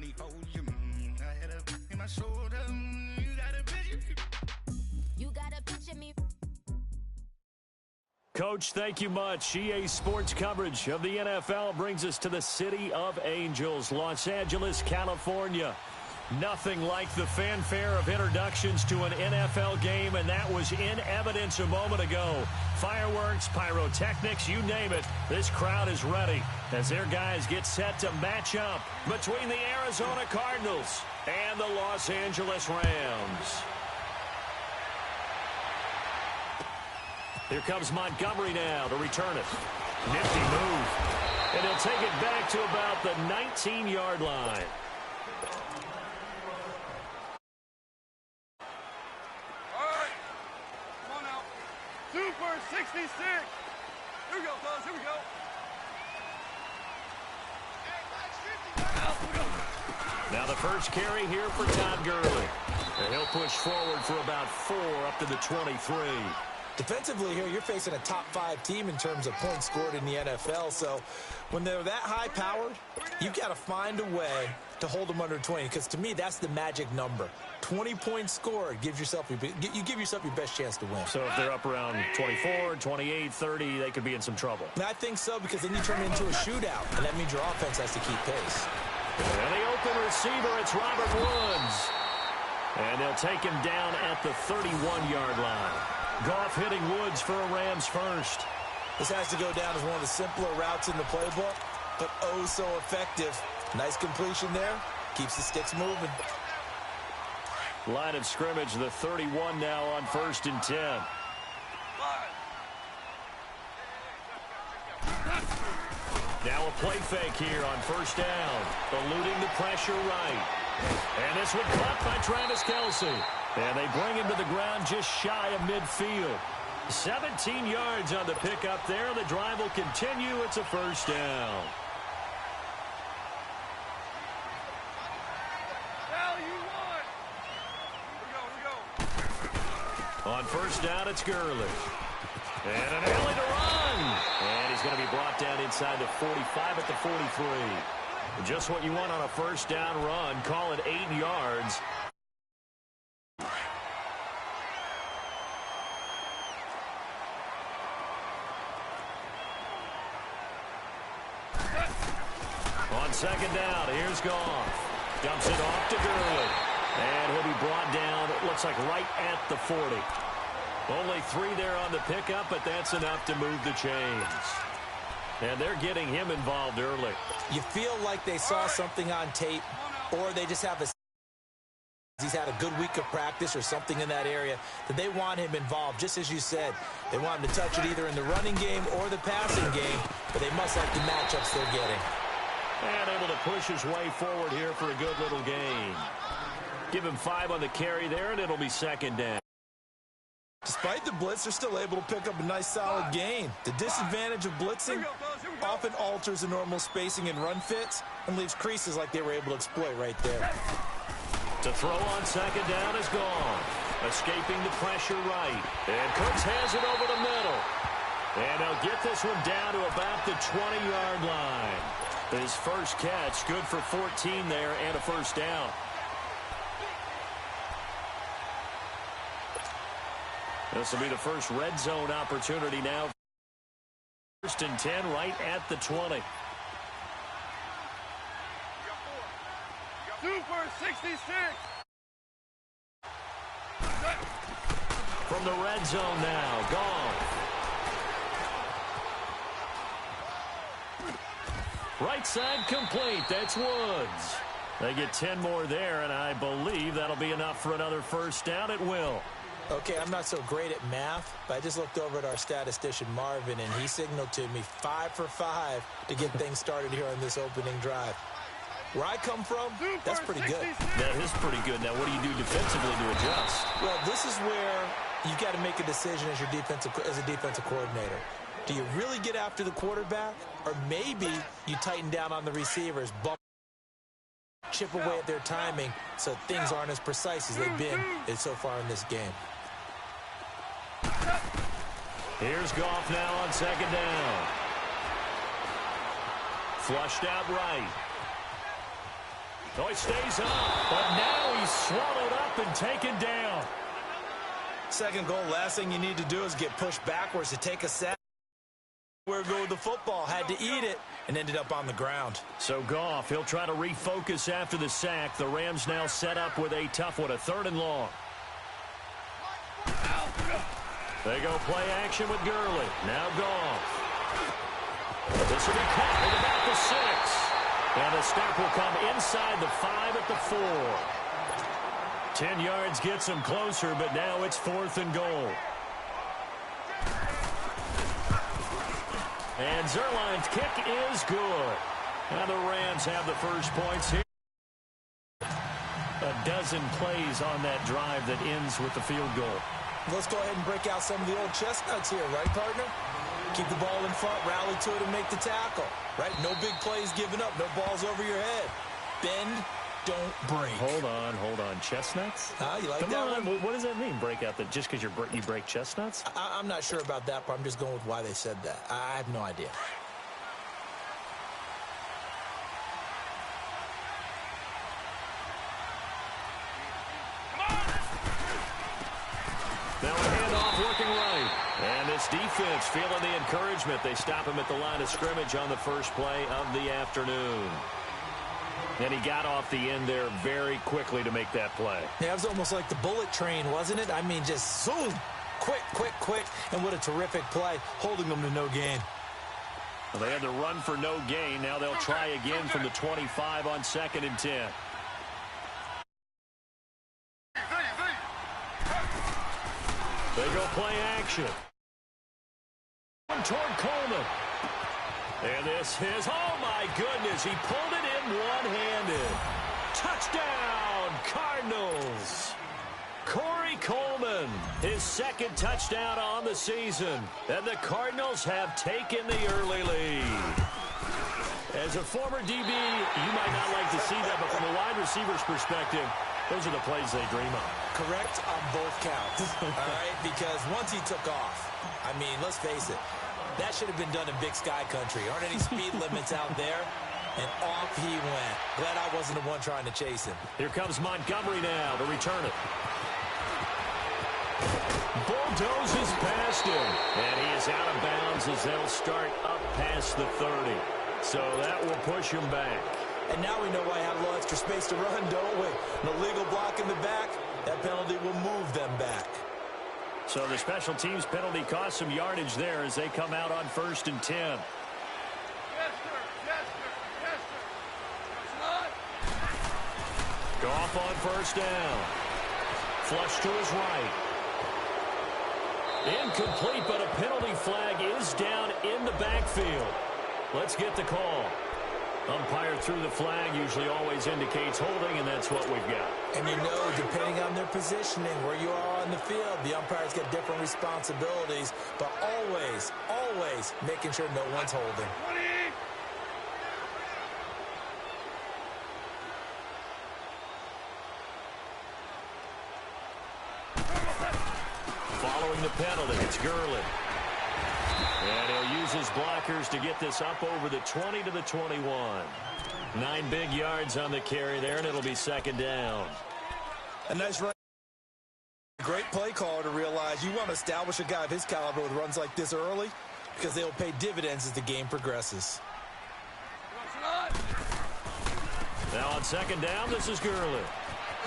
only for you. I had a in my shoulder. You got a picture. You got a picture me. Coach, thank you much. EA Sports coverage of the NFL brings us to the City of Angels, Los Angeles, California. Nothing like the fanfare of introductions to an NFL game, and that was in evidence a moment ago. Fireworks, pyrotechnics, you name it. This crowd is ready as their guys get set to match up between the Arizona Cardinals and the Los Angeles Rams. Here comes Montgomery now to return it. Nifty move. And he'll take it back to about the 19-yard line. All right. Come on now. 2 for 66. Here we go, fellas. Here we go. Now the first carry here for Todd Gurley. And he'll push forward for about 4 up to the 23. Defensively here, you're facing a top-5 team in terms of points scored in the NFL. So when they're that high-powered, you've got to find a way to hold them under 20. Because to me, that's the magic number. 20 points scored you give yourself your best chance to win. So if they're up around 24, 28, 30, they could be in some trouble. And I think so, because then you turn it into a shootout, and that means your offense has to keep pace. And the open receiver, it's Robert Woods. And they'll take him down at the 31-yard line. Goff hitting Woods for a Rams first. This has to go down as one of the simpler routes in the playbook, but oh so effective. Nice completion there. Keeps the sticks moving. Line of scrimmage, the 31 now on 1st and 10. Now a play fake here on 1st down. Eluding the pressure right. And this one caught by Travis Kelce. And they bring him to the ground just shy of midfield. 17 yards on the pickup there. The drive will continue. It's a 1st down. On 1st down, it's Gurley. And an alley to run. And he's going to be brought down inside the 45 at the 43. Just what you want on a 1st down run. Call it 8 yards. On 2nd down, here's Goff. Dumps it off to Gurley. And he'll be brought down, it looks like right at the 40. Only 3 there on the pickup, but that's enough to move the chains. And they're getting him involved early. You feel like they saw something on tape, or they just have he's had a good week of practice or something in that area, that they want him involved. Just as you said, they want him to touch it either in the running game or the passing game, but they must like the matchups they're getting. And able to push his way forward here for a good little gain. Give him 5 on the carry there, and it'll be 2nd down. Despite the blitz, they're still able to pick up a nice solid gain. The disadvantage of blitzing often alters the normal spacing and run fits and leaves creases like they were able to exploit right there. To throw on 2nd down is gone. Escaping the pressure right. And Cooks has it over the middle. And they'll get this one down to about the 20-yard line. His first catch, good for 14 there and a 1st down. This will be the first red zone opportunity now. 1st and 10 right at the 20. 2 for 66. From the red zone now, gone. Right side complete. That's Woods. They get 10 more there, and I believe that'll be enough for another 1st down. It will. Okay, I'm not so great at math, but I just looked over at our statistician, Marvin, and he signaled to me 5 for 5 to get things started here on this opening drive. Where I come from, that's pretty good. That is pretty good. Now, what do you do defensively to adjust? Well, this is where you've got to make a decision as a defensive coordinator. Do you really get after the quarterback, or maybe you tighten down on the receivers, chip away at their timing so things aren't as precise as they've been so far in this game? Here's Goff now on 2nd down. Flushed out right. Oh, he stays up, but now he's swallowed up and taken down. Second goal, last thing you need to do is get pushed backwards to take a sack. Where go with the football, had to eat it, and ended up on the ground. So Goff, he'll try to refocus after the sack. The Rams now set up with a tough one, a 3rd and long. They go play action with Gurley. Now Goff. This will be caught at about the 6. And the snap will come inside the 5 at the 4. 10 yards gets him closer, but now it's 4th and goal. And Zerline's kick is good. Now the Rams have the first points here. A dozen plays on that drive that ends with the field goal. Let's go ahead and break out some of the old chestnuts here, right, partner? Keep the ball in front, rally to it, and make the tackle, right? No big plays given up, no balls over your head. Bend, don't break. Hold on. Chestnuts? You like Come that on. one? What does that mean, break out? That just because you break chestnuts? I'm not sure about that, but I'm just going with why they said that. I have no idea. Now a handoff working right. And this defense feeling the encouragement. They stop him at the line of scrimmage on the first play of the afternoon. And he got off the end there very quickly to make that play. Yeah, it was almost like the bullet train, wasn't it? I mean, just zoom. Quick. And what a terrific play, holding them to no gain. Well, they had the run for no gain. Now they'll try again from the 25 on 2nd and 10. They go play action. Toward Coleman. And this is, oh my goodness, he pulled it in one-handed. Touchdown, Cardinals. Corey Coleman, his 2nd touchdown on the season. And the Cardinals have taken the early lead. As a former DB, you might not like to see that, but from a wide receiver's perspective, those are the plays they dream of. Correct on both counts, all right? Because once he took off, I mean, let's face it, that should have been done in Big Sky country. Aren't any speed limits out there? And off he went. Glad I wasn't the one trying to chase him. Here comes Montgomery now to return it. Bulldozes past him. And he is out of bounds as they'll start up past the 30. So that will push him back. And now we know why I have a little extra space to run, don't we? An illegal block in the back, that penalty will move them back. So the special teams penalty cost some yardage there as they come out on 1st and 10. Yes, sir. Goff on 1st down. Flush to his right. Incomplete, but a penalty flag is down in the backfield. Let's get the call. Umpire threw the flag, usually always indicates holding, and that's what we've got. And you know, depending on their positioning, where you are on the field, the umpires get different responsibilities, but always making sure no one's holding. 20. Following the penalty, it's Gurley. And he'll use his blockers to get this up over the 20 to the 21. 9 big yards on the carry there, and it'll be 2nd down. A nice run. Great play caller to realize you want to establish a guy of his caliber with runs like this early because they'll pay dividends as the game progresses. Now on 2nd down, this is Gurley.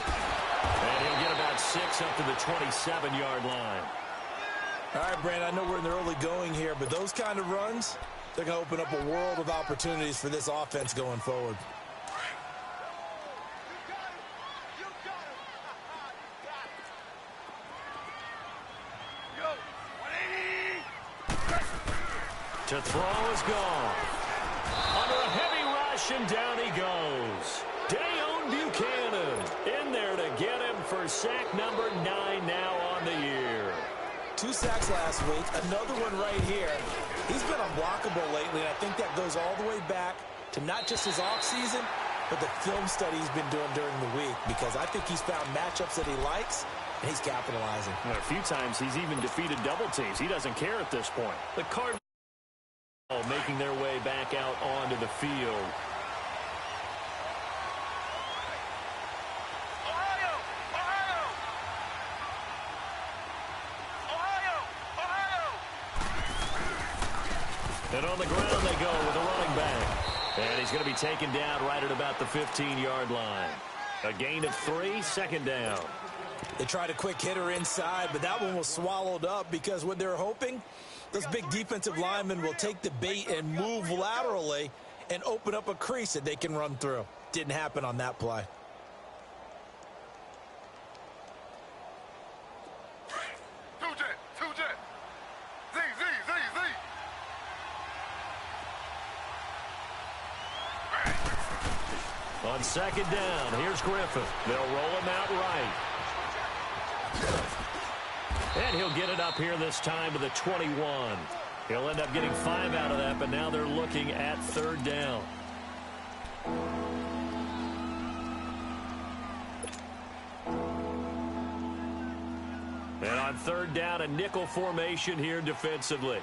And he'll get about 6 up to the 27-yard line. All right, Brandon, I know we're in the early going here, but those kind of runs, they're going to open up a world of opportunities for this offense going forward. To throw is gone. Under a heavy rush, and down he goes. Dayon Buchanan in there to get him for sack number 9 now on the year. 2 sacks last week, another one right here. He's been unblockable lately, and I think that goes all the way back to not just his offseason, but the film study he's been doing during the week, because I think he's found matchups that he likes, and he's capitalizing. And a few times he's even defeated double teams. He doesn't care at this point. The Cardinals making their way back out onto the field. And on the ground they go with a running back. And he's going to be taken down right at about the 15-yard line. A gain of 3, second down. They tried a quick hitter inside, but that one was swallowed up because what they're hoping, those big defensive linemen will take the bait and move laterally and open up a crease that they can run through. Didn't happen on that play. On second down, here's Griffith. They'll roll him out right. And he'll get it up here this time to the 21. He'll end up getting 5 out of that, but now they're looking at third down. And on third down, a nickel formation here defensively.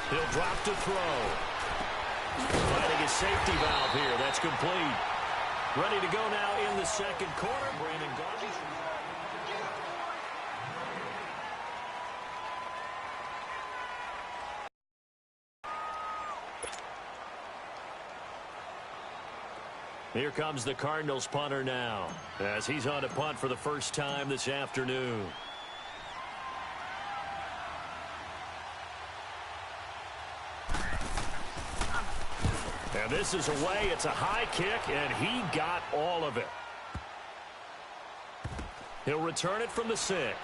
He'll drop to throw. Finding his safety valve here. That's complete. Ready to go now in the second quarter. Brandon Garvey. Here comes the Cardinals punter now, as he's on to punt for the first time this afternoon. And this is away. It's a high kick, and he got all of it. He'll return it from the 6.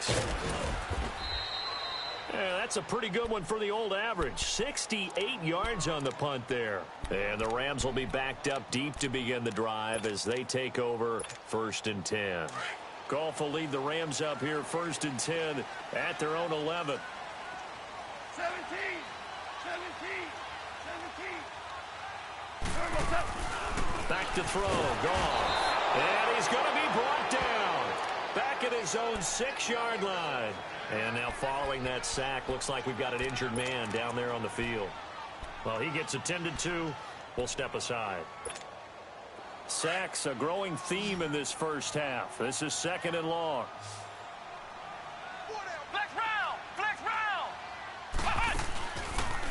Yeah, that's a pretty good one for the old average. 68 yards on the punt there. And the Rams will be backed up deep to begin the drive as they take over 1st and 10. Goff will lead the Rams up here 1st and 10 at their own 11. 17. Back to throw. Goff. And he's going to be brought down. Back at his own 6-yard line. And now following that sack, looks like we've got an injured man down there on the field. Well, he gets attended to. We'll step aside. Sacks, a growing theme in this first half. This is 2nd and long.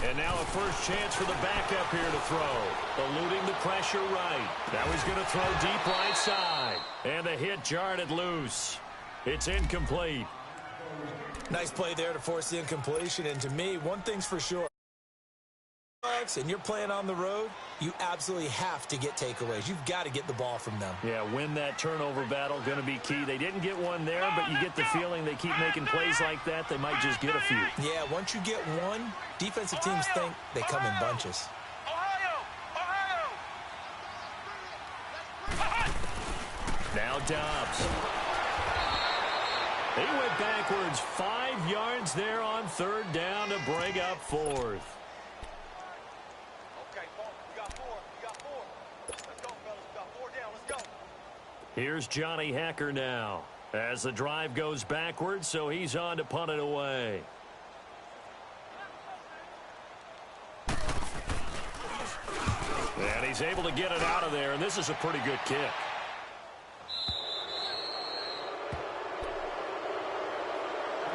And now a first chance for the backup here to throw. Eluding the pressure right. Now he's going to throw deep right side. And the hit jarred it loose. It's incomplete. Nice play there to force the incompletion. And to me, one thing's for sure. And you're playing on the road, you absolutely have to get takeaways. You've got to get the ball from them. Yeah, win that turnover battle, going to be key. They didn't get one there, but you get the feeling they keep making plays like that, they might just get a few. Yeah, once you get one, defensive teams think they come in bunches. Now Dobbs. He went backwards 5 yards there on 3rd down to bring up 4th. Here's Johnny Hacker now as the drive goes backwards, so he's on to punt it away. And he's able to get it out of there, and this is a pretty good kick.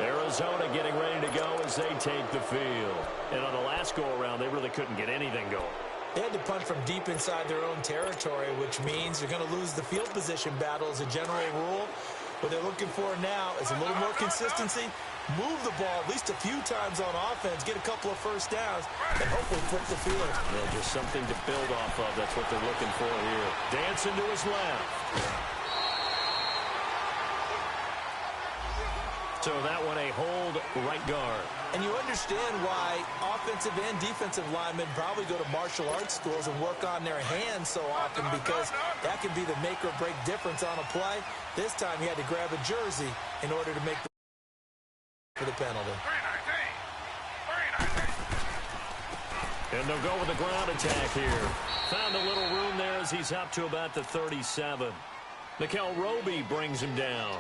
Arizona getting ready to go as they take the field. And on the last go-around, they really couldn't get anything going. They had to punt from deep inside their own territory, which means they're going to lose the field position battle as a general rule. What they're looking for now is a little more consistency, move the ball at least a few times on offense, get a couple of first downs, and hopefully flip the field. Yeah, just something to build off of. That's what they're looking for here. Dancing to his left. So that one a hold right guard. And you understand why offensive and defensive linemen probably go to martial arts schools and work on their hands so often, because that can be the make or break difference on a play. This time he had to grab a jersey in order to make for the penalty. And they'll go with the ground attack here. Found a little room there as he's up to about the 37. Nickel Roby brings him down.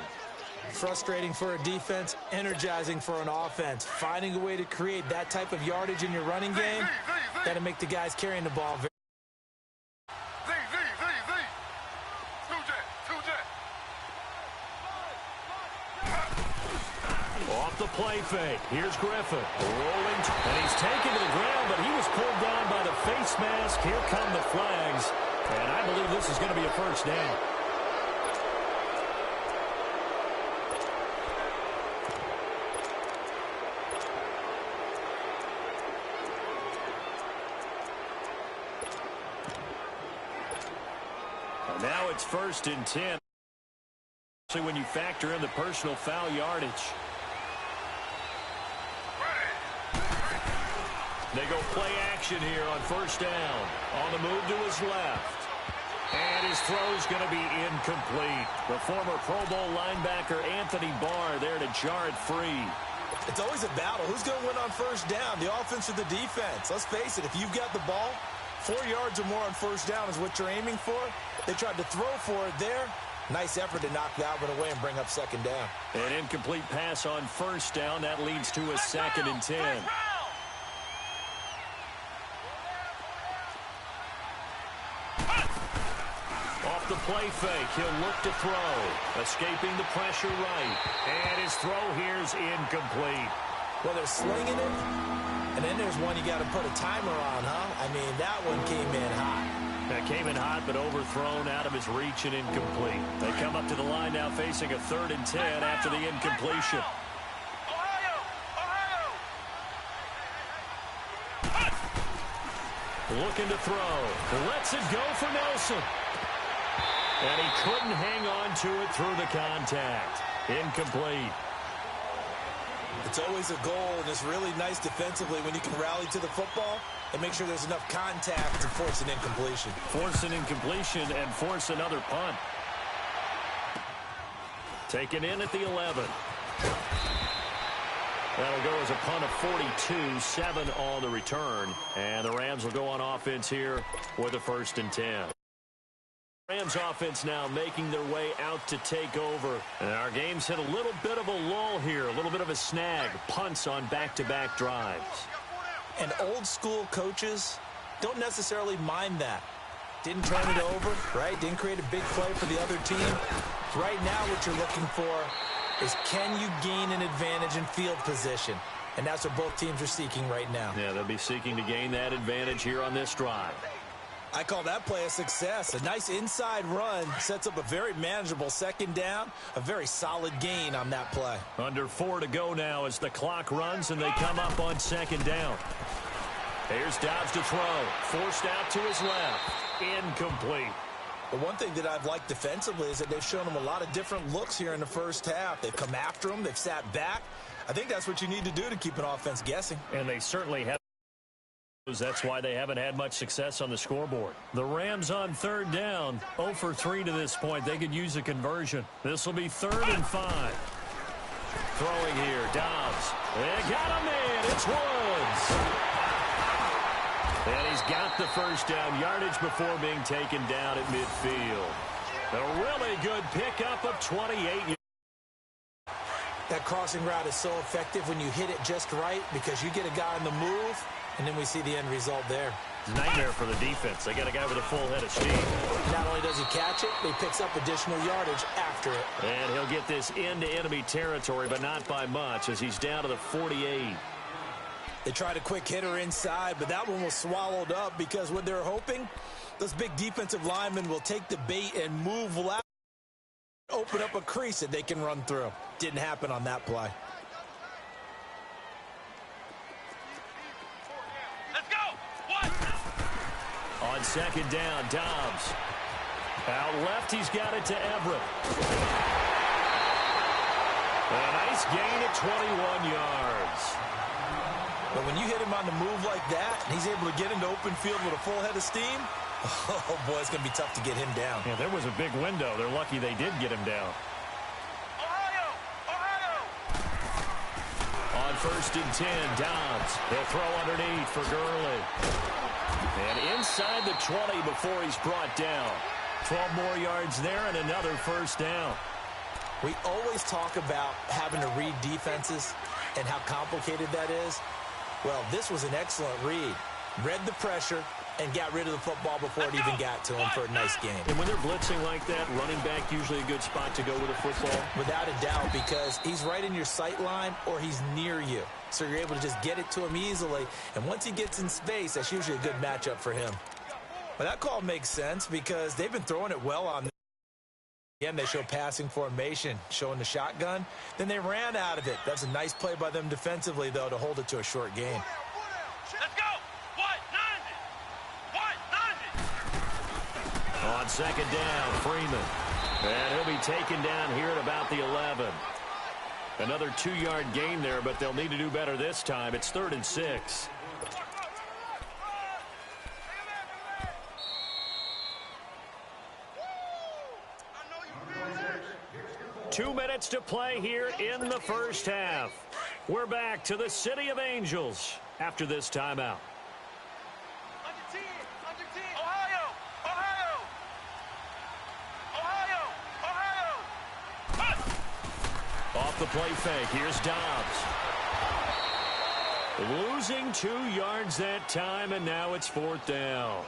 Frustrating for a defense, energizing for an offense. Finding a way to create that type of yardage in your running game, that'll make the guys carrying the ball very. the play fake. Here's Griffin rolling, and he's taken to the ground, but he was pulled down by the face mask. Here come the flags, and I believe this is going to be a first down. And now it's 1st and 10. When you factor in the personal foul yardage. They go play action here on 1st down. On the move to his left. And his throw's going to be incomplete. The former Pro Bowl linebacker Anthony Barr there to jar it free. It's always a battle. Who's going to win on 1st down, the offense or the defense? Let's face it, if you've got the ball, 4 yards or more on 1st down is what you're aiming for. They tried to throw for it there. Nice effort to knock that one away and bring up 2nd down. An incomplete pass on 1st down. That leads to a 2nd and 10. Off the play fake, he'll look to throw. Escaping the pressure right. And his throw here's incomplete. Well, they're slinging it. And then there's one you got to put a timer on, huh? I mean, that one came in hot. That came in hot, but overthrown out of his reach and incomplete. They come up to the line now facing a 3rd and 10 after the incompletion. Looking to throw. Lets it go for Nelson. And he couldn't hang on to it through the contact. Incomplete. It's always a goal, and it's really nice defensively when you can rally to the football and make sure there's enough contact to force an incompletion. Force an incompletion and force another punt. Taken in at the 11. That'll go as a punt of 42, 7 on the return. And the Rams will go on offense here with a 1st and 10. Rams offense now making their way out to take over. And our game's hit a little bit of a lull here, a little bit of a snag. Punts on back-to-back drives. And old-school coaches don't necessarily mind that. Didn't turn it over, right? Didn't create a big play for the other team. Right now what you're looking for is can you gain an advantage in field position? And that's what both teams are seeking right now. Yeah, they'll be seeking to gain that advantage here on this drive. I call that play a success. A nice inside run sets up a very manageable 2nd down. A very solid gain on that play. Under 4 to go now as the clock runs and they come up on 2nd down. Here's Dobbs to throw. Forced out to his left. Incomplete. The one thing that I've liked defensively is that they've shown him a lot of different looks here in the 1st half. They've come after him. They've sat back. I think that's what you need to do to keep an offense guessing. And they certainly have. That's why they haven't had much success on the scoreboard. The Rams on 3rd down, 0 for 3 to this point. They could use a conversion. This will be 3rd and 5. Throwing here, Dobbs. They got him in. It's Woods. And he's got the 1st down yardage before being taken down at midfield. A really good pickup of 28. That crossing route is so effective when you hit it just right because you get a guy on the move, and then we see the end result there. Nightmare for the defense. They got a guy with a full head of steam. Not only does he catch it, he picks up additional yardage after it. And he'll get this into enemy territory, but not by much as he's down to the 48. They tried a quick hitter inside, but that one was swallowed up because what they're hoping, those big defensive linemen will take the bait and move left, open up a crease that they can run through. Didn't happen on that play. Let's go. What? On 2nd down, Dobbs. Out left, he's got it to Everett. A nice gain at 21 yards. But when you hit him on the move like that, and he's able to get into open field with a full head of steam, oh, boy, it's going to be tough to get him down. Yeah, there was a big window. They're lucky they did get him down. Ohio! On 1st and 10, Dobbs. He'll throw underneath for Gurley. And inside the 20 before he's brought down. 12 more yards there and another 1st down. We always talk about having to read defenses and how complicated that is. Well, this was an excellent read. Read the pressure, and got rid of the football before it even got to him for a nice game. And when they're blitzing like that, running back usually a good spot to go with a football? Without a doubt, because he's right in your sight line or he's near you. So you're able to just get it to him easily. And once he gets in space, that's usually a good matchup for him. But that call makes sense because they've been throwing it well on them. Again, they show passing formation, showing the shotgun. Then they ran out of it. That's a nice play by them defensively, though, to hold it to a short game. Let's go. What? 90. On second down, Freeman. And he'll be taken down here at about the 11. Another 2-yard gain there, but they'll need to do better this time. It's 3rd and 6. 2 minutes to play here in the first half. We're back to the City of Angels after this timeout. Under 10. Ohio. Off the play fake, here's Dobbs. Losing 2 yards that time, and now it's 4th down.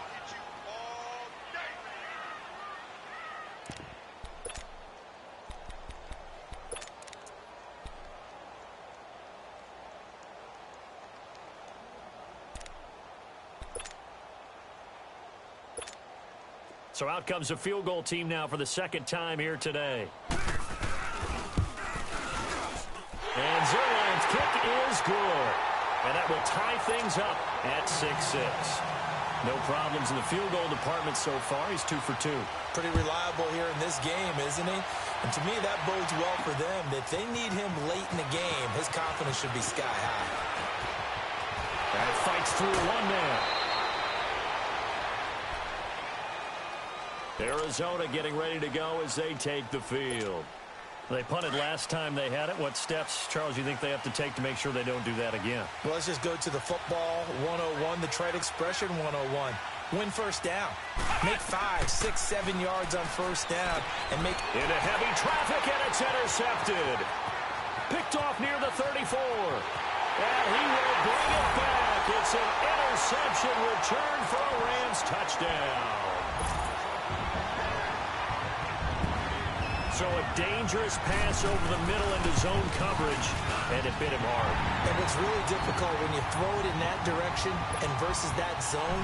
So out comes a field goal team now for the second time here today. And Zerline's kick is good. And that will tie things up at 6-6. No problems in the field goal department so far. He's 2 for 2. Pretty reliable here in this game, isn't he? And to me, that bodes well for them. If they need him late in the game, his confidence should be sky high. And fights through one man. Arizona getting ready to go as they take the field. They punted last time they had it. What steps, Charles, you think they have to take to make sure they don't do that again? Well, let's just go to the football 101, the trade expression 101. Win first down. Make 5, 6, 7 yards on first down. And make into heavy traffic, and it's intercepted. Picked off near the 34. And he will bring it back. It's an interception return for a Rams touchdown. So a dangerous pass over the middle into zone coverage, and it bit him hard. And what's really difficult when you throw it in that direction and versus that zone,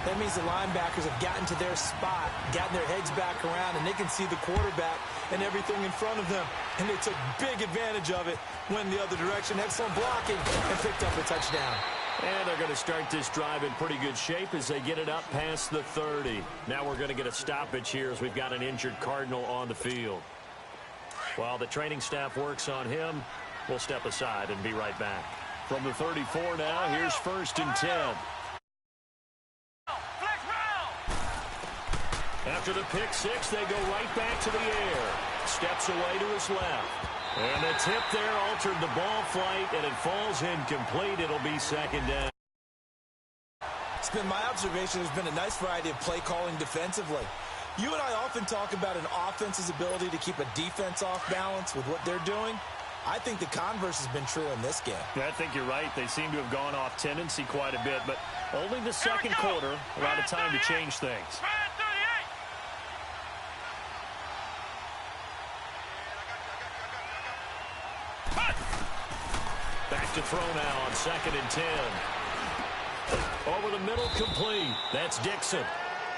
that means the linebackers have gotten to their spot, gotten their heads back around, and they can see the quarterback and everything in front of them. And they took big advantage of it, went the other direction, excellent blocking, and picked up a touchdown. And they're going to start this drive in pretty good shape as they get it up past the 30. Now we're going to get a stoppage here as we've got an injured Cardinal on the field. While the training staff works on him, we'll step aside and be right back. From the 34 now, here's 1st and 10. After the pick six, they go right back to the air. Steps away to his left. And the tip there altered the ball flight, and it falls incomplete. It'll be 2nd down. It's been my observation there's been a nice variety of play calling defensively. You and I often talk about an offense's ability to keep a defense off balance with what they're doing. I think the converse has been true in this game. I think you're right. They seem to have gone off tendency quite a bit, but only the second quarter, a lot of time to change things. Back to throw now on 2nd and 10. Over the middle, complete. That's Dixon.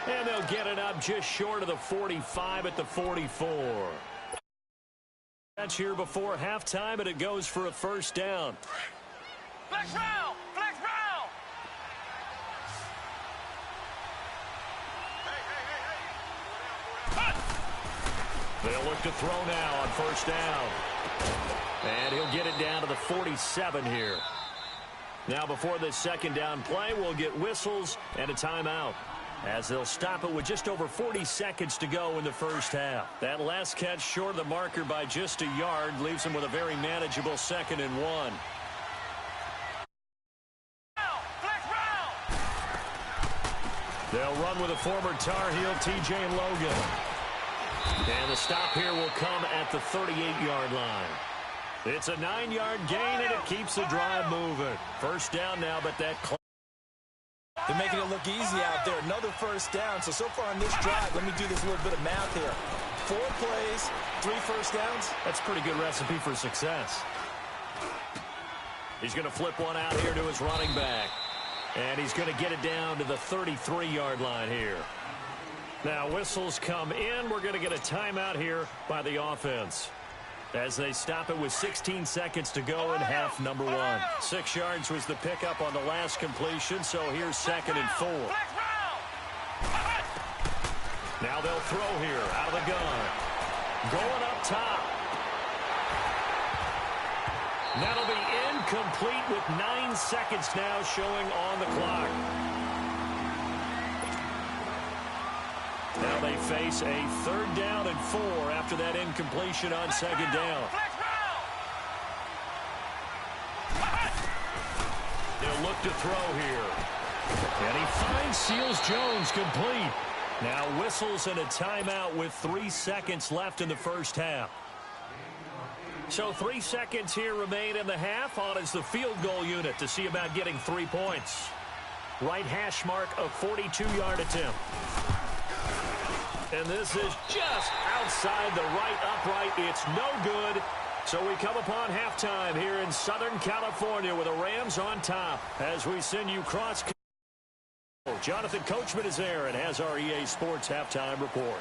And they'll get it up just short of the 45 at the 44. That's here before halftime, and it goes for a 1st down. Flex round! Flex round! They'll look to throw now on 1st down. And he'll get it down to the 47 here. Now before this 2nd down play, we'll get whistles and a timeout, as they'll stop it with just over 40 seconds to go in the first half. That last catch short of the marker by just a yard leaves them with a very manageable 2nd and 1. They'll run with a former Tar Heel, T.J. Logan. And the stop here will come at the 38-yard line. It's a 9-yard gain, and it keeps the drive moving. 1st down now, but that They're making it look easy out there. Another first down. So far on this drive, let me do this little bit of math here. 4 plays, 3 first downs. That's a pretty good recipe for success. He's going to flip one out here to his running back. And he's going to get it down to the 33-yard line here. Now, whistles come in. We're going to get a timeout here by the offense as they stop it with 16 seconds to go in half number 1. 6 yards was the pickup on the last completion, so here's 2nd and 4. Now they'll throw here out of the gun. Going up top. That'll be incomplete with 9 seconds now showing on the clock. Now they face a 3rd down and 4 after that incompletion on 2nd down. They'll look to throw here. And he finds Seals-Jones complete. Now whistles and a timeout with 3 seconds left in the first half. So 3 seconds here remain in the half. On is the field goal unit to see about getting 3 points. Right hash mark, a 42-yard attempt. And this is just outside the right upright. It's no good. So we come upon halftime here in Southern California with the Rams on top as we send you cross. Jonathan Coachman is there and has our EA Sports halftime report.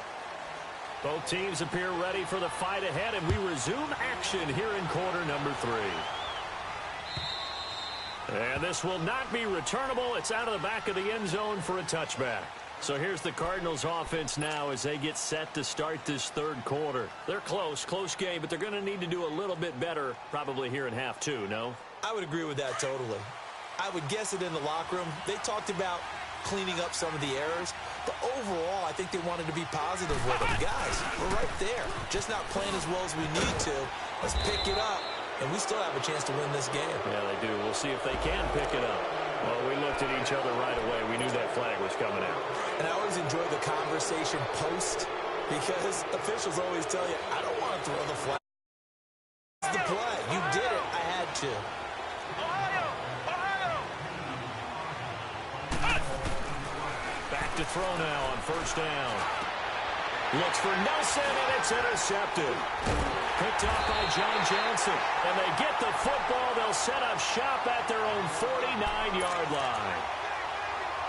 Both teams appear ready for the fight ahead, and we resume action here in quarter number 3. And this will not be returnable. It's out of the back of the end zone for a touchback. So here's the Cardinals offense now as they get set to start this 3rd quarter. They're close game, but they're going to need to do a little bit better probably here in half 2, no? I would agree with that totally. I would guess it in the locker room. They talked about cleaning up some of the errors, but overall, I think they wanted to be positive with them. Guys, we're right there. Just not playing as well as we need to. Let's pick it up, and we still have a chance to win this game. Yeah, they do. We'll see if they can pick it up. Well, we looked at each other right away. We knew that flag was coming out. And I always enjoy the conversation post because officials always tell you, I don't want to throw the flag. It's the play. You did it. I had to. Back to throw now on 1st down. Looks for Nelson, and it's intercepted. Picked off by John Johnson. And they get the football. They'll set up shop at their own 49-yard line.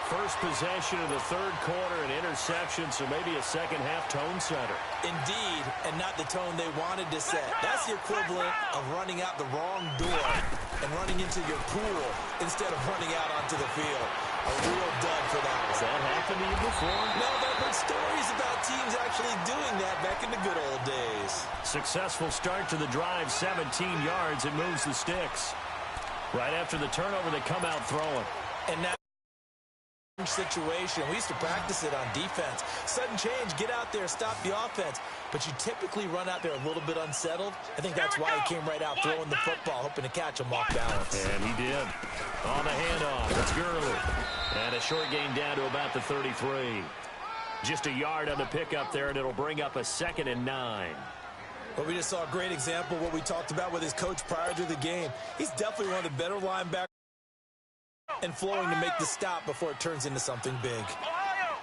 First possession of the 3rd quarter, an interception, so maybe a second-half tone setter. Indeed, and not the tone they wanted to set. That's the equivalent of running out the wrong door and running into your pool instead of running out onto the field. A real dud for that. Has that happened to you before? No, but I've heard stories about teams actually doing that back in the good old days. Successful start to the drive, 17 yards. It moves the sticks. Right after the turnover, they come out throwing. And now situation. We used to practice it on defense. Sudden change, get out there, stop the offense. But you typically run out there a little bit unsettled. I think that's why he came right out throwing the football, hoping to catch him off balance. And he did. On the handoff, it's Gurley. And a short gain down to about the 33. Just a yard on the pickup there, and it'll bring up a 2nd and 9. But we just saw a great example of what we talked about with his coach prior to the game. He's definitely one of the better linebackers and flowing to make the stop before it turns into something big. Ohio!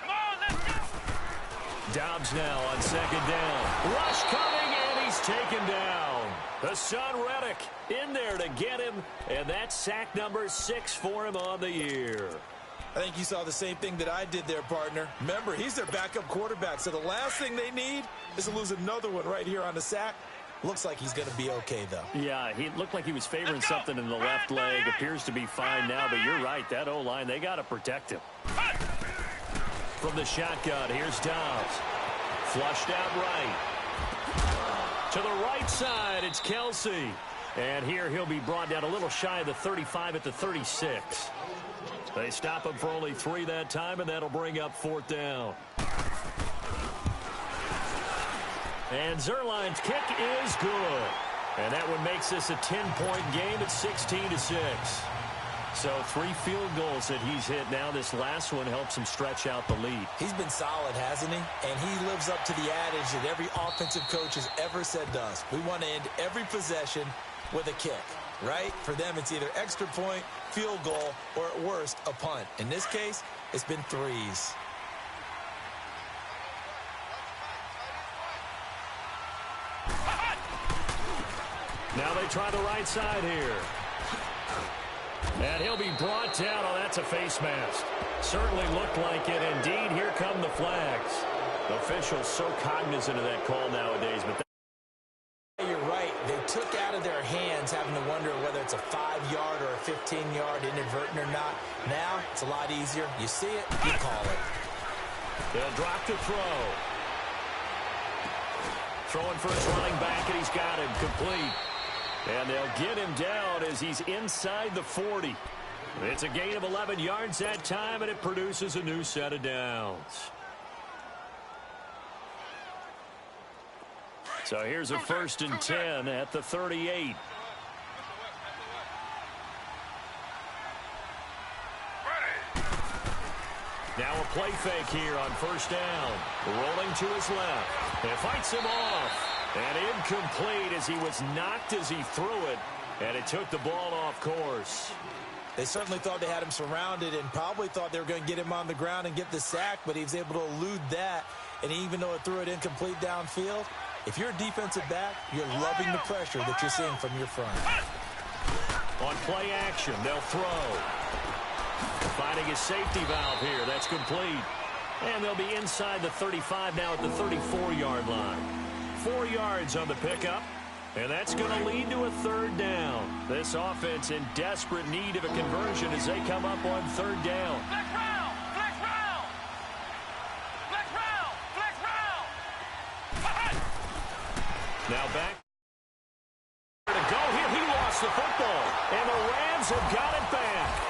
Come on, let's go! Dobbs now on 2nd down. Rush coming, and he's taken down. Hassan Reddick in there to get him, and that's sack number 6 for him on the year. I think you saw the same thing that I did there, partner. Remember, he's their backup quarterback, so the last thing they need is to lose another one right here on the sack. Looks like he's going to be okay, though. Yeah, he looked like he was favoring something in the left leg. Appears to be fine now, but you're right. That O-line, they got to protect him. From the shotgun, here's Dobbs. Flushed out right. To the right side, it's Kelsey. And here he'll be brought down a little shy of the 35 at the 36. They stop him for only 3 that time, and that'll bring up 4th down. And Zerline's kick is good. And that one makes this a 10-point game at 16-6. So 3 field goals that he's hit now. This last one helps him stretch out the lead. He's been solid, hasn't he? And he lives up to the adage that every offensive coach has ever said to us. We want to end every possession with a kick. right? For them, it's either extra point, field goal, or at worst, a punt. In this case, it's been threes. Now they try the right side here. And he'll be brought down. Oh, that's a face mask. Certainly looked like it. Indeed, here come the flags. Officials so cognizant of that call nowadays. But you're right. They took out of their hands having to wonder whether it's a 5-yard or a 15-yard inadvertent or not. Now, it's a lot easier. You see it, you call it. They'll drop the throw. Throwing for his running back, and he's got him complete. And they'll get him down as he's inside the 40. It's a gain of 11 yards that time, and it produces a new set of downs. So here's a 1st and 10 at the 38. Now a play fake here on 1st down. Rolling to his left. And fights him off. And incomplete as he was knocked as he threw it. And it took the ball off course. They certainly thought they had him surrounded and probably thought they were going to get him on the ground and get the sack, but he was able to elude that. And even though it threw it incomplete downfield, if you're a defensive back, you're loving the pressure that you're seeing from your front. On play action, they'll throw. Finding his safety valve here. That's complete. And they'll be inside the 35 now at the 34-yard line. 4 yards on the pickup. And that's going to lead to a 3rd down. This offense in desperate need of a conversion as they come up on 3rd down. Flex round! Flex round! Flex round! Flex round! Now back to go here. He lost the football. And the Rams have got it back.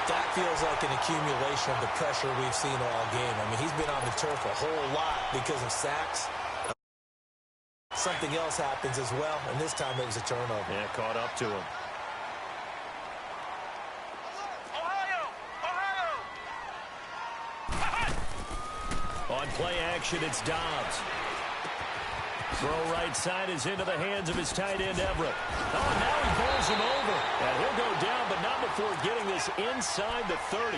That feels like an accumulation of the pressure we've seen all game. I mean, he's been on the turf a whole lot because of sacks. Something else happens as well, and this time it was a turnover. Yeah, caught up to him. On play action, it's Dobbs. Throw right side is into the hands of his tight end, Everett. Oh, now he bowls him over. And he'll go down, but not before getting this inside the 30.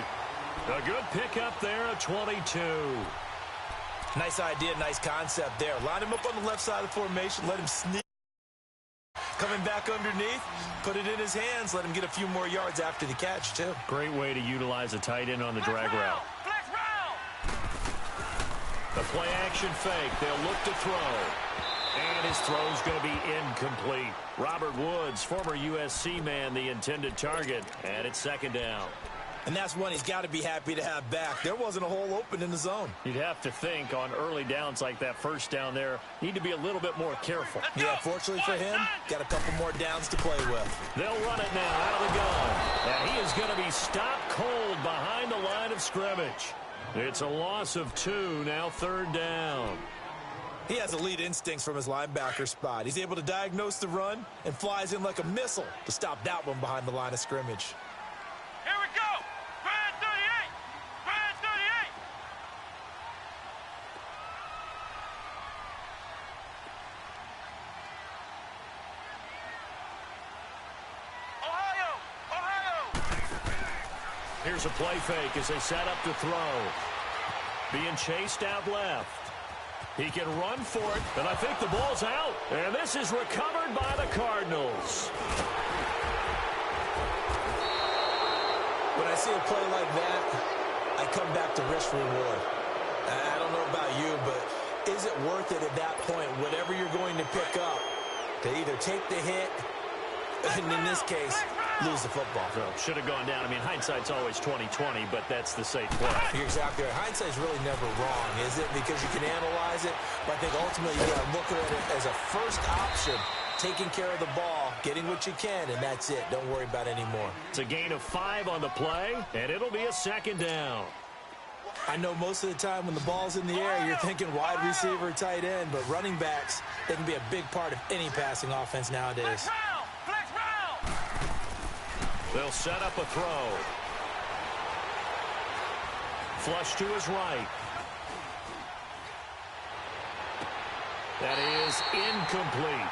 A good pickup there, a 22. Nice idea, nice concept there. Line him up on the left side of the formation, let him sneak. Coming back underneath, put it in his hands, let him get a few more yards after the catch, too. Great way to utilize a tight end on the drag route. The play action fake. They'll look to throw. And his throw's going to be incomplete. Robert Woods, former USC man, the intended target. And it's 2nd down. And that's one he's got to be happy to have back. There wasn't a hole open in the zone. You'd have to think on early downs like that 1st down there, need to be a little bit more careful. Yeah, fortunately for him, got a couple more downs to play with. They'll run it now out of the gun. And he is going to be stopped cold behind the line of scrimmage. It's a loss of 2, now 3rd down. He has elite instincts from his linebacker spot. He's able to diagnose the run and flies in like a missile to stop that one behind the line of scrimmage. Here we go! Brand 38! Brand 38! Ohio! Ohio! Here's a play fake as they set up to throw. Being chased out left. He can run for it, and I think the ball's out. And this is recovered by the Cardinals. When I see a play like that, I come back to risk reward. I don't know about you, but is it worth it at that point, whatever you're going to pick up, to either take the hit, and in this case, lose the football? Well, should have gone down. I mean, hindsight's always 20/20, but that's the safe play. You're exactly right. Hindsight's really never wrong, is it? Because you can analyze it, but I think ultimately you got to look at it as a first option, taking care of the ball, getting what you can, and that's it. Don't worry about any more. It's a gain of 5 on the play, and it'll be a 2nd down. I know most of the time when the ball's in the air, you're thinking wide receiver, tight end, but running backs, they can be a big part of any passing offense nowadays. They'll set up a throw. Flush to his right. That is incomplete.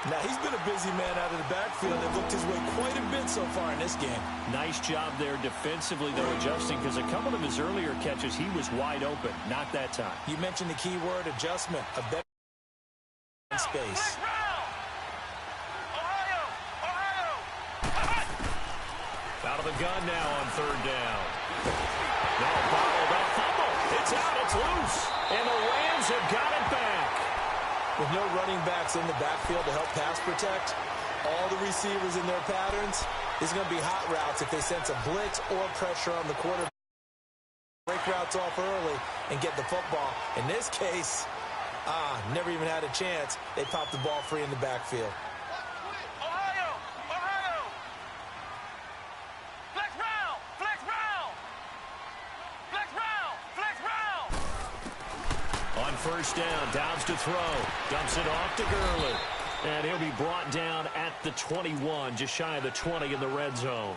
Now, he's been a busy man out of the backfield. They've looked his way quite a bit so far in this game. Nice job there defensively, though, adjusting, because a couple of his earlier catches, he was wide open. Not that time. You mentioned the key word, adjustment. A better space. Out of the gun now on third down. No, bottled up fumble. It's out. It's loose. And the Rams have got it back. With no running backs in the backfield to help pass protect, all the receivers in their patterns, there's going to be hot routes if they sense a blitz or pressure on the quarterback. Break routes off early and get the football. In this case, never even had a chance. They popped the ball free in the backfield. First down, Downs to throw, dumps it off to Gurley, and he'll be brought down at the 21, just shy of the 20 in the red zone.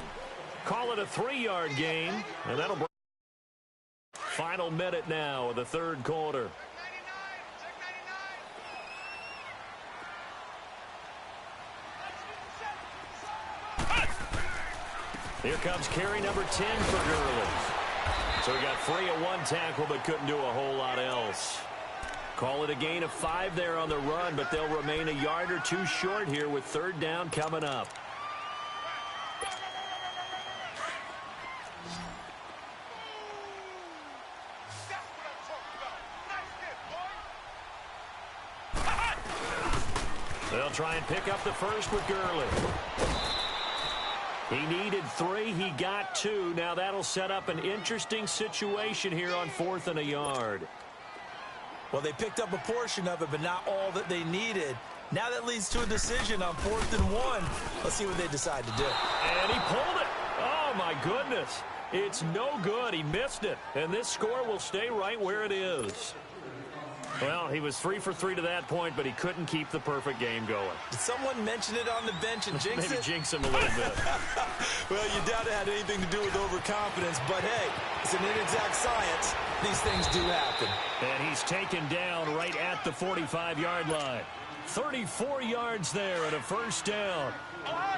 Call it a 3-yard gain, and that'll bring final minute now of the third quarter. Here comes carry number 10 for Gurley. So he got free at one tackle, but couldn't do a whole lot else. Call it a gain of 5 there on the run, but they'll remain a yard or two short here with third down coming up. They'll try and pick up the first with Gurley. He needed 3. He got 2. Now that'll set up an interesting situation here on 4th and a yard. Well, they picked up a portion of it, but not all that they needed. Now that leads to a decision on 4th and 1. Let's see what they decide to do. And he pulled it. Oh, my goodness. It's no good. He missed it. And this score will stay right where it is. Well, he was 3 for 3 to that point, but he couldn't keep the perfect game going. Did someone mention it on the bench and jinx Maybe it? jinx him a little bit. Well, you doubt it had anything to do with overconfidence, but hey, it's an inexact science. These things do happen. And he's taken down right at the 45-yard line. 34 yards there and a first down.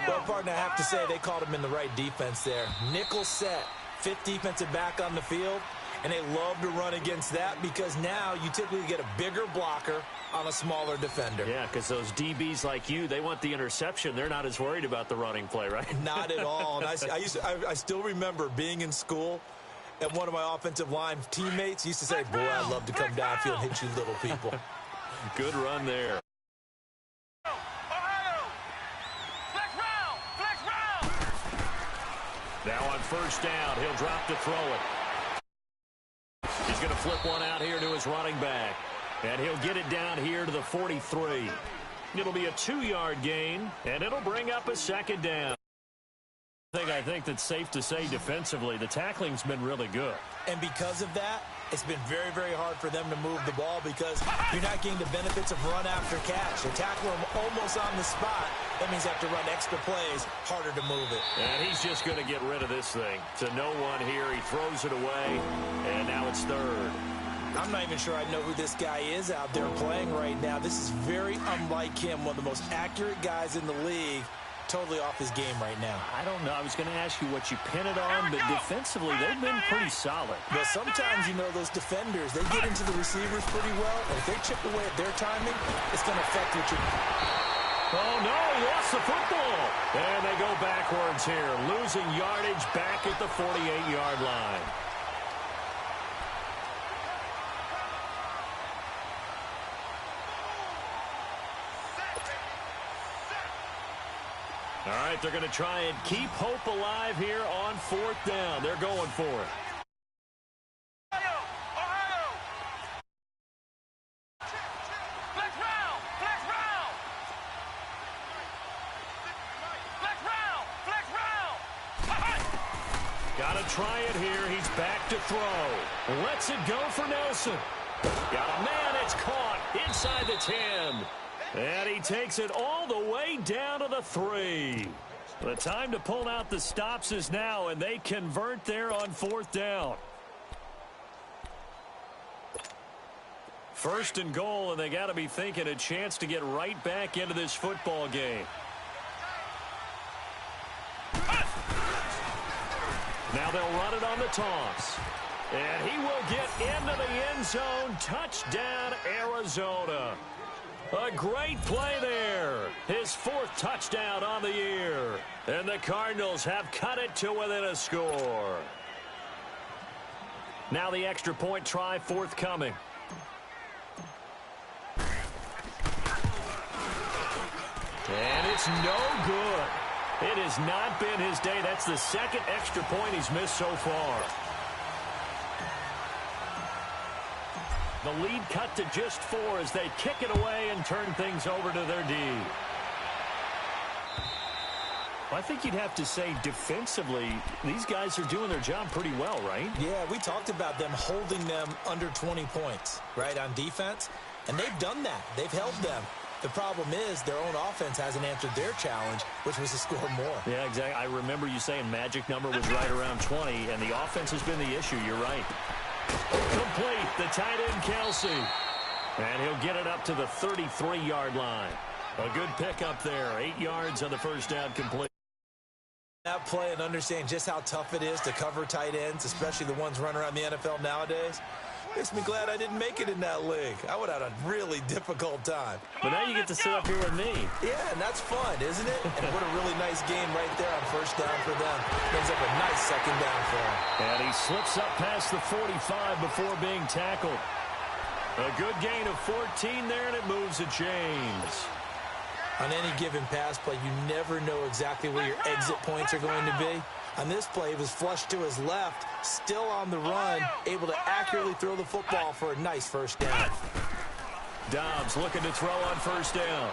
Well, partner, I have to say they called him in the right defense there. Nickel set, 5th defensive back on the field. And they love to run against that because now you typically get a bigger blocker on a smaller defender. Yeah, because those DBs like you, they want the interception. They're not as worried about the running play, right? Not at all. And I still remember being in school, and one of my offensive line teammates used to say, boy, I'd love to come downfield and hit you little people. Good run there. Now on first down, he'll drop to throw it. He's going to flip one out here to his running back. And he'll get it down here to the 43. It'll be a 2-yard gain, and it'll bring up a second down. I think that's safe to say defensively, the tackling's been really good. And because of that, it's been very, very hard for them to move the ball because you're not getting the benefits of run after catch. They tackle him almost on the spot. That means they have to run extra plays, harder to move it. And he's just going to get rid of this thing. To no one here, he throws it away, and now it's third. I'm not even sure I know who this guy is out there playing right now. This is very unlike him, one of the most accurate guys in the league. Totally off his game right now. I don't know. I was going to ask you what you pin it on, but defensively, they've been pretty solid. But sometimes, you know, those defenders, they get into the receivers pretty well, and if they chip away at their timing, it's going to affect what you... Oh, no, he lost the football. And they go backwards here, losing yardage back at the 48-yard line. All right, they're going to try and keep hope alive here on 4th down. They're going for it. Got to try it here. He's back to throw. Lets it go for Nelson. Got a man. It's caught inside the 10. And he takes it all the way down to the 3. The time to pull out the stops is now, and they convert there on 4th down. First and goal, and they got to be thinking a chance to get right back into this football game. Now they'll run it on the toss. And he will get into the end zone. Touchdown, Arizona. A great play there. His 4th touchdown on the year. And the Cardinals have cut it to within a score. Now the extra point try forthcoming. And it's no good. It has not been his day. That's the 2nd extra point he's missed so far. The lead cut to just 4 as they kick it away and turn things over to their D. I think you'd have to say defensively, these guys are doing their job pretty well, right? Yeah, we talked about them holding them under 20 points, right, on defense. And they've done that. They've held them. The problem is their own offense hasn't answered their challenge, which was to score more. Yeah, exactly. I remember you saying magic number was right around 20, and the offense has been the issue. You're right. Complete, the tight end, Kelsey. And he'll get it up to the 33-yard line. A good pickup there. 8 yards on the first down, complete. That play and understand just how tough it is to cover tight ends, especially the ones running around the NFL nowadays. Makes me glad I didn't make it in that league. I would have had a really difficult time. But now you get to sit up here with me. Yeah, and that's fun, isn't it? And what a really nice game right there on first down for them. Brings up a nice second down for him. And he slips up past the 45 before being tackled. A good gain of 14 there, and it moves the chains. On any given pass play, you never know exactly where your exit points are going to be. On this play, it was flushed to his left, still on the run, able to accurately throw the football for a nice first down. Dobbs looking to throw on first down.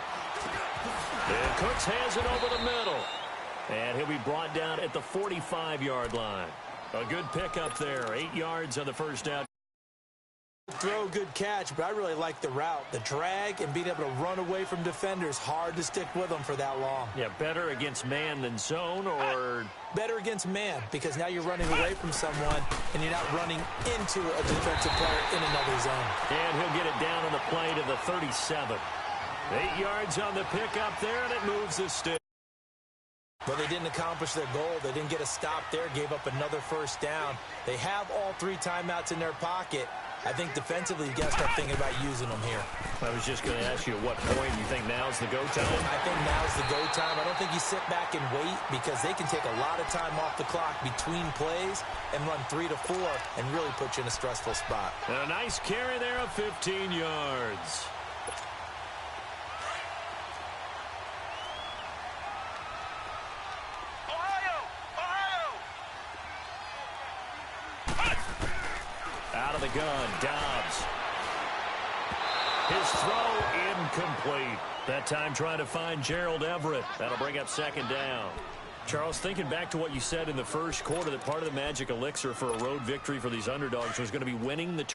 And Cooks has it over the middle. And he'll be brought down at the 45-yard line. A good pickup there, 8 yards on the first down. Throw, good catch, but I really like the route. The drag and being able to run away from defenders, hard to stick with them for that long. Yeah, better against man than zone, or? Better against man, because now you're running away from someone and you're not running into a defensive player in another zone. And he'll get it down on the play to the 37. 8 yards on the pickup there, and it moves the stick. But they didn't accomplish their goal. They didn't get a stop there, gave up another first down. They have all 3 timeouts in their pocket. I think defensively, you got to start thinking about using them here. I was just going to ask you at what point you think now's the go time? I think now's the go time. I don't think you sit back and wait because they can take a lot of time off the clock between plays and run 3 to 4 and really put you in a stressful spot. And a nice carry there of 15 yards. Out of the gun, Dobbs. His throw incomplete. That time trying to find Gerald Everett. That'll bring up second down. Charles, thinking back to what you said in the first quarter, that part of the magic elixir for a road victory for these underdogs was going to be winning the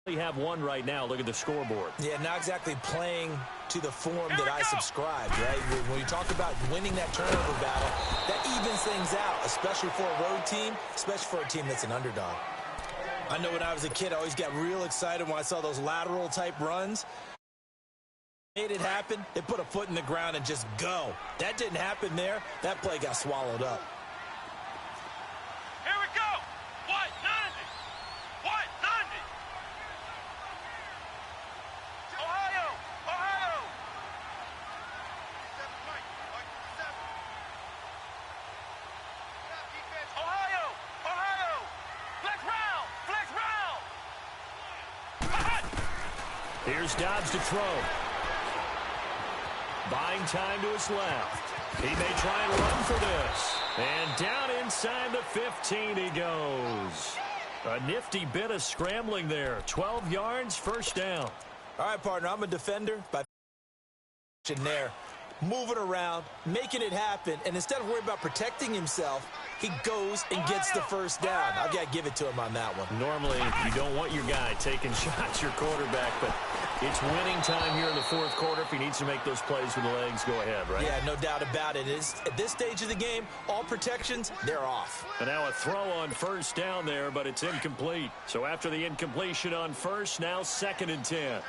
We have one right now. Look at the scoreboard. Yeah, not exactly playing to the form that I subscribed, right? When you talk about winning that turnover battle, that evens things out, especially for a road team, especially for a team that's an underdog. I know when I was a kid, I always got real excited when I saw those lateral-type runs. Made it happen. They put a foot in the ground and just go. That didn't happen there. That play got swallowed up. Here we go. White 90. White 90. Ohio. Ohio. 7 right. White 7. Ohio. Ohio. Flex round. Flex round. Here's Dobbs to throw. Buying time to his left. He may try and run for this. And down inside the 15 he goes. A nifty bit of scrambling there. 12 yards, first down. All right, partner, I'm a defender, but in there, moving around, making it happen, and instead of worrying about protecting himself, he goes and gets the first down. I've got to give it to him on that one. Normally, you don't want your guy taking shots, your quarterback, but It's winning time here in the fourth quarter. If he needs to make those plays with the legs, go ahead, right? Yeah, no doubt about it. At this stage of the game, all protections, they're off. And now a throw on first down there, but it's incomplete. So after the incompletion on first, now 2nd and 10.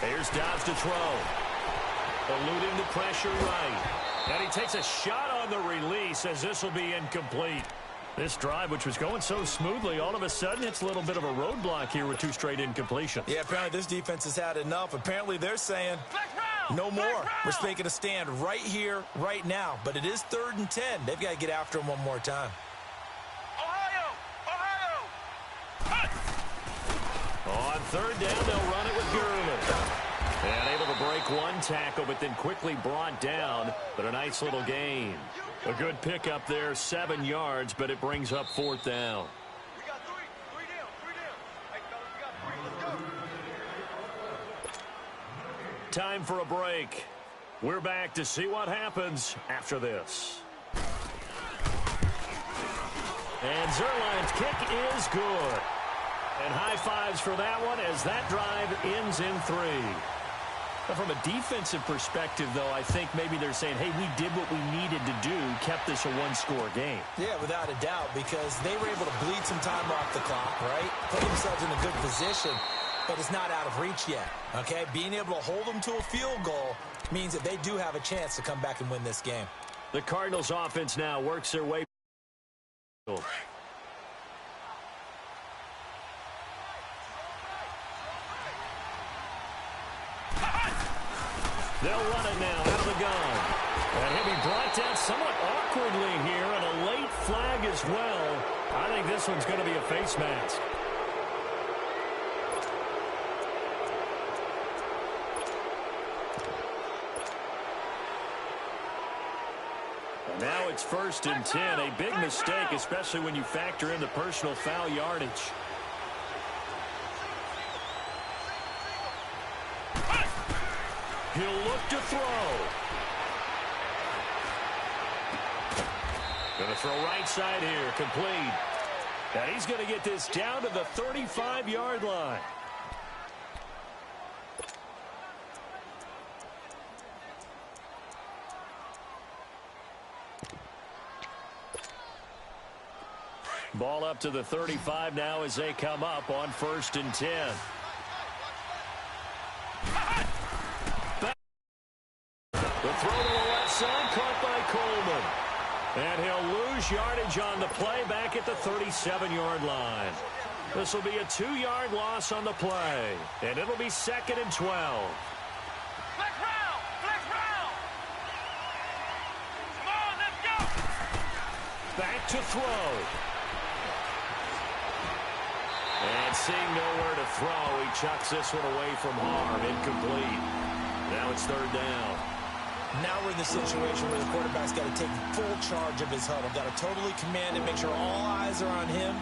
Here's Dobbs to throw. Eluding the pressure right. And he takes a shot on the release as this will be incomplete. This drive, which was going so smoothly, all of a sudden it's a little bit of a roadblock here with 2 straight incompletions. Yeah, apparently this defense has had enough. Apparently they're saying no more. We're making a stand right here, right now. But it is 3rd and 10. They've got to get after him one more time. On 3rd down, they'll run it with Gurley. And able to break one tackle, but then quickly brought down. But a nice little gain. A good pickup there, 7 yards, but it brings up 4th down. We got three down. Hey, fellas, we got 3. Let's go. Time for a break. We're back to see what happens after this. And Zerline's kick is good. And high fives for that one as that drive ends in 3. Now, from a defensive perspective, though, I think maybe they're saying, hey, we did what we needed to do, kept this a 1-score game. Yeah, without a doubt, because they were able to bleed some time off the clock, right? Put themselves in a good position, but it's not out of reach yet, okay? Being able to hold them to a field goal means that they do have a chance to come back and win this game. The Cardinals offense now works their way. They'll run it now out of the gun. And he'll be brought down somewhat awkwardly here, and a late flag as well. I think this one's going to be a face mask. And now it's 1st and 10. A big mistake, especially when you factor in the personal foul yardage. He'll look to throw. Going to throw right side here, complete. And he's going to get this down to the 35-yard line. Ball up to the 35 now as they come up on 1st and 10. The throw to the left side, caught by Coleman. And he'll lose yardage on the play back at the 37-yard line. This will be a 2-yard loss on the play. And it'll be 2nd and 12. Flex round! Come on, let's go! Back to throw. And seeing nowhere to throw, he chucks this one away from harm. Incomplete. Now it's 3rd down. Now we're in the situation where the quarterback's got to take full charge of his huddle. Got to totally command it, make sure all eyes are on him.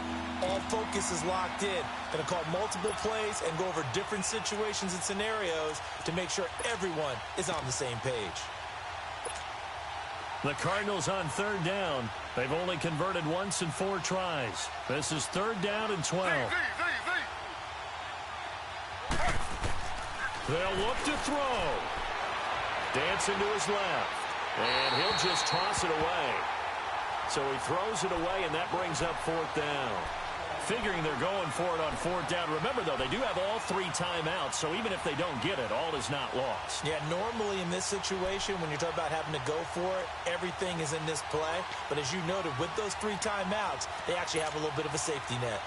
All focus is locked in. Going to call multiple plays and go over different situations and scenarios to make sure everyone is on the same page. The Cardinals on 3rd down. They've only converted once in 4 tries. This is 3rd down and 12. They'll look to throw. Dancing to his left. And he'll just toss it away. So he throws it away, and that brings up 4th down. Figuring they're going for it on 4th down. Remember, though, they do have all 3 timeouts, so even if they don't get it, all is not lost. Yeah, normally in this situation, when you're talking about having to go for it, everything is in this play. But as you noted, with those 3 timeouts, they actually have a little bit of a safety net.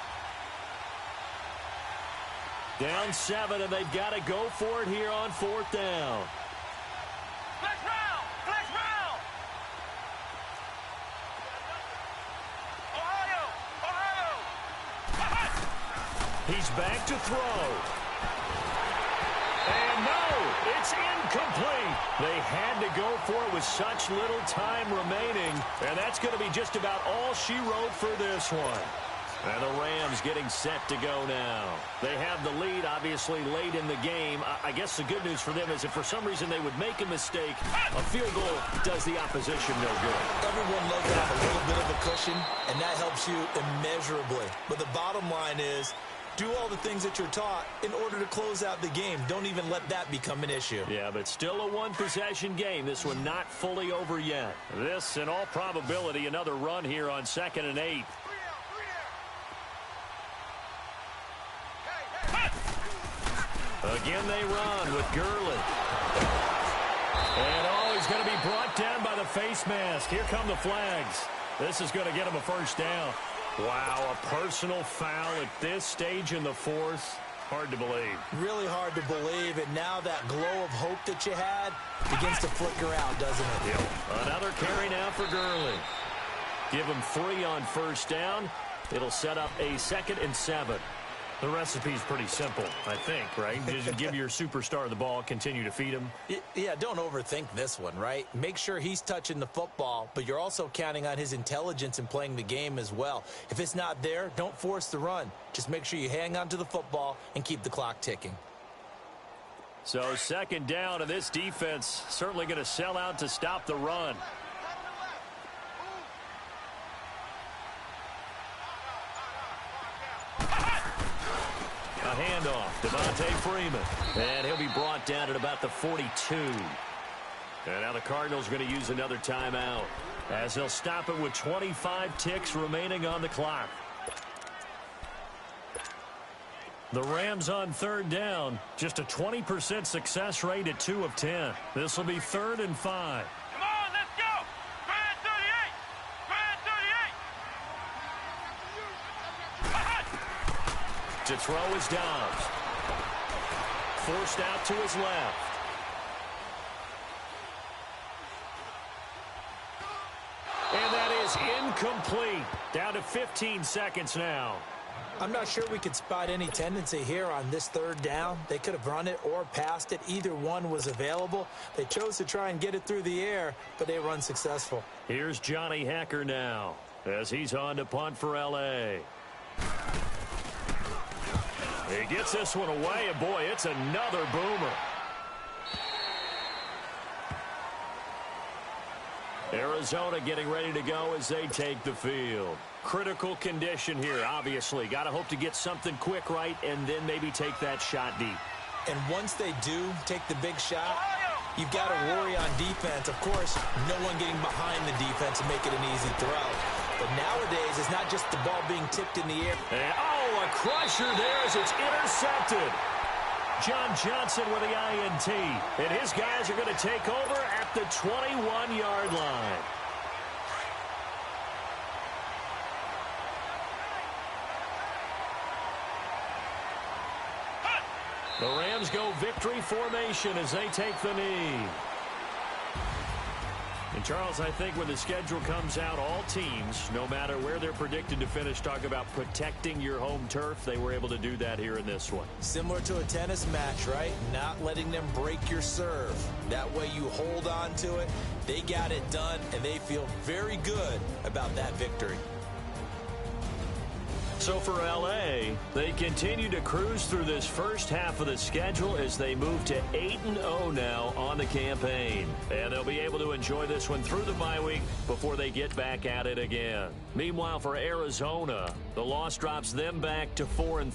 Down 7, and they've got to go for it here on 4th down. Flex round! He's back to throw. And no, it's incomplete. They had to go for it with such little time remaining, and that's going to be just about all she wrote for this one. And the Rams getting set to go now. They have the lead, obviously, late in the game. I guess the good news for them is if for some reason they would make a mistake, a field goal does the opposition no good. Everyone loves to have a little bit of a cushion, and that helps you immeasurably. But the bottom line is, do all the things that you're taught in order to close out the game. Don't even let that become an issue. Yeah, but still a one-possession game. This one not fully over yet. This, in all probability, another run here on 2nd and 8. Again, they run with Gurley. And, he's going to be brought down by the face mask. Here come the flags. This is going to get him a first down. Wow, a personal foul at this stage in the fourth. Hard to believe. Really hard to believe, and now that glow of hope that you had begins to flicker out, doesn't it? Yep. Another carry now for Gurley. Give him 3 on first down. It'll set up a 2nd and 7. The recipe's pretty simple, I think, right? Just give your superstar the ball, continue to feed him. Yeah, don't overthink this one, right? Make sure he's touching the football, but you're also counting on his intelligence in playing the game as well. If it's not there, don't force the run. Just make sure you hang on to the football and keep the clock ticking. So 2nd down, and this defense certainly going to sell out to stop the run. A handoff, Devontae Freeman. And he'll be brought down at about the 42. And now the Cardinals going to use another timeout, as they'll stop it with 25 ticks remaining on the clock. The Rams on 3rd down, just a 20% success rate at 2 of 10. This will be 3rd and 5. Come on, let's go! Grand 38! Grand 38! To throw is Dobbs. Forced out to his left. And that is incomplete. Down to 15 seconds now. I'm not sure we could spot any tendency here on this 3rd down. They could have run it or passed it. Either one was available. They chose to try and get it through the air, but they were unsuccessful. Here's Johnny Hacker now, as he's on to punt for L.A. He gets this one away, and boy, it's another boomer. Arizona getting ready to go as they take the field. Critical condition here, obviously. Got to hope to get something quick right and then maybe take that shot deep. And once they do take the big shot, you've got to worry on defense. Of course, no one getting behind the defense and make it an easy throw. But nowadays, it's not just the ball being tipped in the air. And, a crusher there as it's intercepted. John Johnson with the INT. And his guys are going to take over at the 21-yard line. The Rams go victory formation as they take the knee. And, Charles, I think when the schedule comes out, all teams, no matter where they're predicted to finish, talk about protecting your home turf. They were able to do that here in this one. Similar to a tennis match, right? Not letting them break your serve. That way you hold on to it. They got it done, and they feel very good about that victory. So for L.A., they continue to cruise through this first half of the schedule as they move to 8-0 now on the campaign. And they'll be able to enjoy this one through the bye week before they get back at it again. Meanwhile, for Arizona, the loss drops them back to 4-3.